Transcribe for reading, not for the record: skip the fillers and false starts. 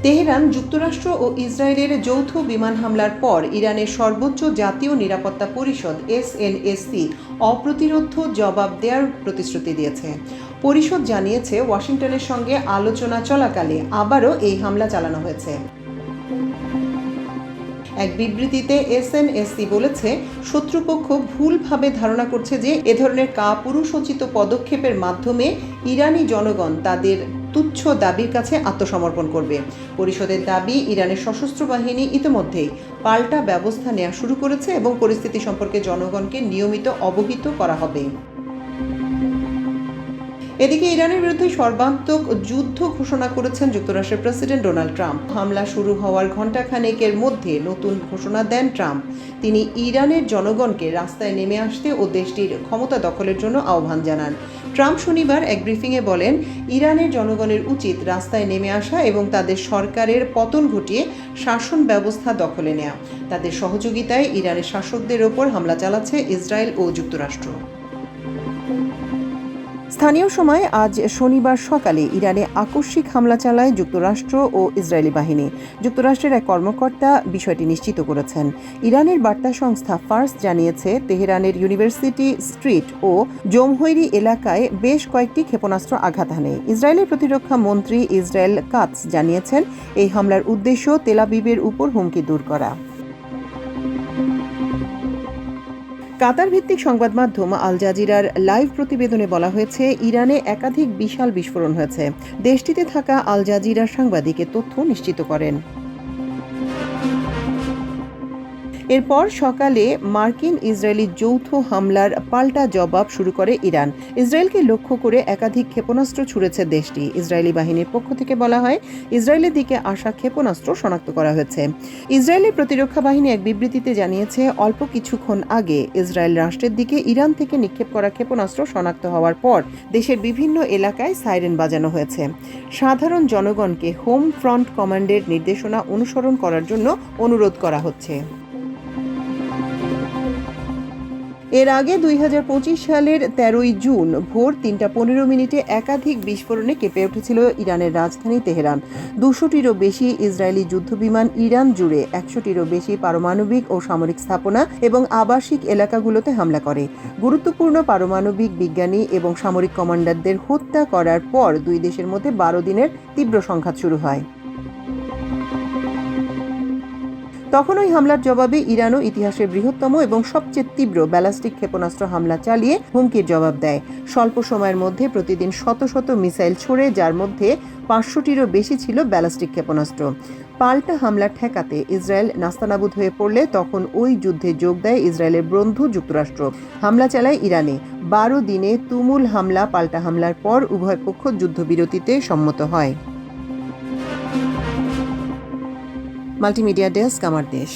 Tehran যুক্তরাষ্ট্র ও ইসরায়েলের যৌথ বিমান হামলার পর ইরানের সর্বোচ্চ জাতীয় নিরাপত্তা পরিষদ SNSC অপ্রতিরোধ্য জবাব দেওয়ার প্রতিশ্রুতি দিয়েছে। পরিষদ জানিয়েছে, ওয়াশিংটনের সঙ্গে আলোচনা চলাকালে আবারও এই হামলা চালানো হয়েছে। এক বিবৃতিতে SNSC বলেছে, শত্রুপক্ষ ভুলভাবে ধারণা করছে যে এ ধরনের কাপুরুষোচিত পদক্ষেপের মাধ্যমে ইরানি জনগণ তাদের তুচ্ছ দাবির কাছে আত্মসমর্পণ করবে। পরিষদের দাবি, ইরানের সশস্ত্র বাহিনী ইতিমধ্যেই পাল্টা ব্যবস্থা নেওয়া শুরু করেছে এবং পরিস্থিতি সম্পর্কে জনগণকে নিয়মিত অবহিত করা হবে। এদিকে ইরানের বিরুদ্ধে সর্বাত্মক যুদ্ধ ঘোষণা করেছেন যুক্তরাষ্ট্রের প্রেসিডেন্ট ডোনাল্ড ট্রাম্প। হামলা শুরু হওয়ার ঘণ্টাখানেকের মধ্যে নতুন ঘোষণা দেন ট্রাম্প। তিনি ইরানের জনগণকে রাস্তায় নেমে আসতে ও দেশটির ক্ষমতা দখলের জন্য আহ্বান জানান। ট্রাম্প শনিবার এক ব্রিফিংয়ে বলেন, ইরানের জনগণের উচিত রাস্তায় নেমে আসা এবং তাদের সরকারের পতন ঘটিয়ে শাসন ব্যবস্থা দখলে নেওয়া। তাদের সহযোগিতায় ইরানের শাসকদের ওপর হামলা চালাচ্ছে ইসরায়েল ও যুক্তরাষ্ট্র। স্থানীয় সময় আজ শনিবার সকালে ইরানে আকস্মিক হামলা চালায় যুক্তরাষ্ট্র ও ইসরায়েলি বাহিনী। যুক্তরাষ্ট্রের এক কর্মকর্তা বিষয়টি নিশ্চিত করেছেন। ইরানের বার্তা সংস্থা ফার্স জানিয়েছে, তেহরানের ইউনিভার্সিটি স্ট্রিট ও জমহৈরি এলাকায় বেশ কয়েকটি ক্ষেপণাস্ত্র আঘাত হানে। ইসরায়েলের প্রতিরক্ষা মন্ত্রী ইসরায়েল কাতস জানিয়েছেন, এই হামলার উদ্দেশ্য তেল আবিবের উপর হুমকি দূর করা। কাতার ভিত্তিক সংবাদ মাধ্যম আল জাজিরার লাইভ প্রতিবেদনে বলা হয়েছে, ইরানে একাধিক বিশাল বিস্ফোরণ হয়েছে। দেশটিতে থাকা আল জাজিরার সাংবাদিক এ তথ্য নিশ্চিত করেন। এরপর সকালে মার্কিন ইসরায়েলি যৌথ হামলার পাল্টা জবাব শুরু করে ইরান। ইসরায়েলকে লক্ষ্য করে একাধিক ক্ষেপণাস্ত্র ছুড়েছে দেশটি। ইসরায়েলি বাহিনীর পক্ষ থেকে বলা হয়, ইসরায়েলের দিকে আসা ক্ষেপণাস্ত্র শনাক্ত করা হয়েছে। ইসরায়েলের প্রতিরক্ষা বাহিনী এক বিবৃতিতে জানিয়েছে, অল্প কিছুক্ষণ আগে ইসরায়েল রাষ্ট্রের দিকে ইরান থেকে নিক্ষেপ করা ক্ষেপণাস্ত্র শনাক্ত হওয়ার পর দেশের বিভিন্ন এলাকায় সাইরেন বাজানো হয়েছে। সাধারণ জনগণকে হোম ফ্রন্ট কমান্ডের নির্দেশনা অনুসরণ করার জন্য অনুরোধ করা হচ্ছে। এর আগে 2025 সালের 13 জুন ভোর 3:15 একাধিক বিস্ফোরণে কেঁপে উঠেছিল ইরানের রাজধানী তেহরান। 200টিরও বেশি ইসরায়েলি যুদ্ধবিমান ইরান জুড়ে 100টিরও বেশি পারমাণবিক ও সামরিক স্থাপনা এবং আবাসিক এলাকাগুলোতে হামলা করে। গুরুত্বপূর্ণ পারমাণবিক বিজ্ঞানী এবং সামরিক কমান্ডারদের হত্যা করার পর দুই দেশের মধ্যে 12 দিনের তীব্র সংঘাত শুরু হয়। তখন ওই হামলার জবাবে ইরানও ইতিহাসের বৃহত্তম এবং সবচেয়ে তীব্র ব্যালিস্টিক ক্ষেপণাস্ত্র হামলা চালিয়ে হুমকির জবাব দেয়। স্বল্প সময়ের মধ্যে প্রতিদিন শত শত মিসাইল ছোড়ে, যার মধ্যে 500টিরও বেশি ছিল ব্যালিস্টিক ক্ষেপণাস্ত্র। পাল্টা হামলা ঠেকাতে ইসরায়েল নাস্তানাবুদ হয়ে পড়লে তখন ওই যুদ্ধে যোগ দেয় ইসরায়েলের বন্ধু যুক্তরাষ্ট্র। হামলা চালায় ইরানে। 12 দিনে তুমুল হামলা পাল্টা হামলার পর উভয় পক্ষ যুদ্ধবিরতিতে সম্মত হয়। মাল্টিমিডিয়া ডেস্ক, আমার দেশ।